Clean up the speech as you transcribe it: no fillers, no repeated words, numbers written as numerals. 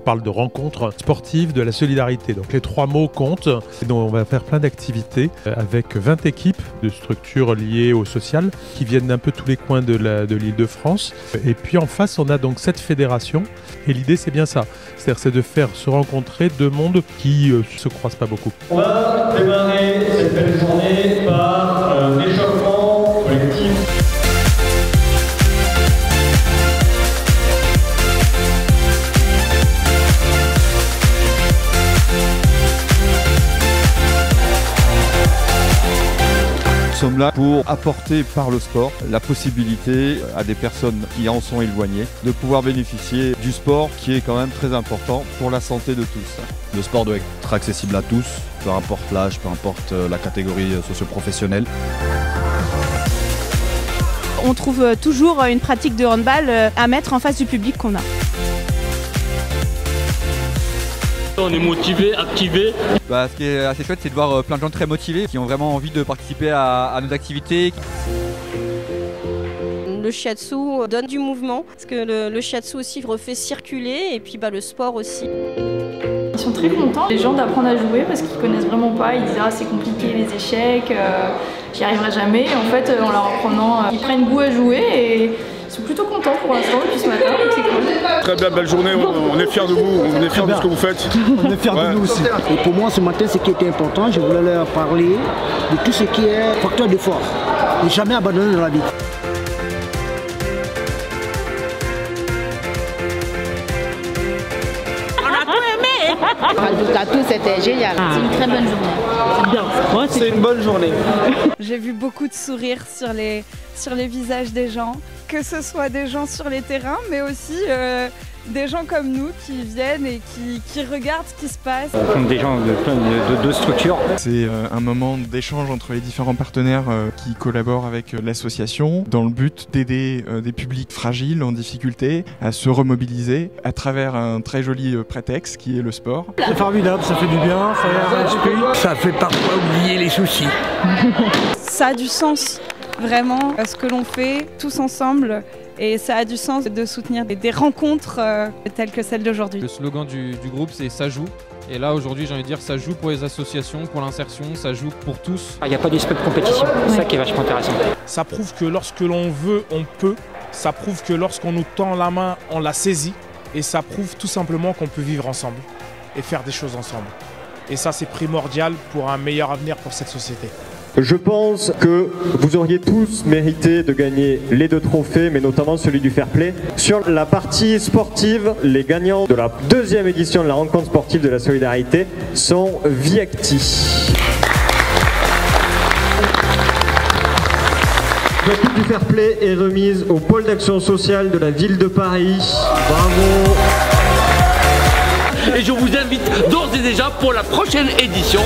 parle de rencontres sportives, de la solidarité. Donc les 3 mots comptent. Et donc on va faire plein d'activités avec 20 équipes de structures liées au social qui viennent d'un peu tous les coins de l'Île-de-France. Et puis en face, on a donc cette fédération. Et l'idée, c'est bien ça. C'est de faire se rencontrer 2 mondes qui se croisent pas beaucoup. On va démarrer cette belle journée par l'échauffement collectif. Nous sommes là pour apporter par le sport la possibilité à des personnes qui en sont éloignées de pouvoir bénéficier du sport qui est quand même très important pour la santé de tous. Le sport doit être accessible à tous, peu importe l'âge, peu importe la catégorie socio-professionnelle. On trouve toujours une pratique de handball à mettre en face du public qu'on a. On est motivé, activé. Ce qui est assez chouette, c'est de voir plein de gens très motivés qui ont vraiment envie de participer à nos activités. Le shiatsu donne du mouvement, parce que le shiatsu aussi refait circuler, et puis le sport aussi. Ils sont très contents, les gens, d'apprendre à jouer parce qu'ils connaissent vraiment pas. Ils disent ah c'est compliqué les échecs, j'y arriverai jamais. Et en fait en leur apprenant, ils prennent goût à jouer et ils sont plutôt contents pour l'instant depuis ce matin, donc c'est cool. Très bien, belle journée, on est fiers de vous, on est fiers de ce que vous faites. On est fiers de nous aussi. Et pour moi ce matin, ce qui était important, je voulais leur parler de tout ce qui est facteur d'effort. Ne jamais abandonner dans la vie. En tout cas, tout c'était génial. C'est une très bonne journée. C'est bien. Ouais, c'est une bonne journée. J'ai vu beaucoup de sourires sur les visages des gens, que ce soit des gens sur les terrains, mais aussi des gens comme nous qui viennent et qui regardent ce qui se passe. Des gens de structures. C'est un moment d'échange entre les différents partenaires qui collaborent avec l'association dans le but d'aider des publics fragiles, en difficulté, à se remobiliser à travers un très joli prétexte qui est le sport. C'est formidable, ça fait du bien, ça aère l'esprit. Ça fait parfois oublier les soucis. Ça a du sens, vraiment, ce que l'on fait tous ensemble. Et ça a du sens de soutenir des rencontres telles que celle d'aujourd'hui. Le slogan du groupe, c'est « Ça joue ». Et là, aujourd'hui, j'ai envie de dire, ça joue pour les associations, pour l'insertion, ça joue pour tous. Il n'y a pas d'esprit de compétition, c'est ça qui est vachement intéressant. Ça prouve que lorsque l'on veut, on peut. Ça prouve que lorsqu'on nous tend la main, on la saisit. Et ça prouve tout simplement qu'on peut vivre ensemble et faire des choses ensemble. Et ça, c'est primordial pour un meilleur avenir pour cette société. Je pense que vous auriez tous mérité de gagner les 2 trophées, mais notamment celui du fair play. Sur la partie sportive, les gagnants de la 2e édition de la rencontre sportive de la solidarité sont Viacti. La coupe du fair play est remise au pôle d'action sociale de la ville de Paris. Bravo! Et je vous invite d'ores et déjà pour la prochaine édition.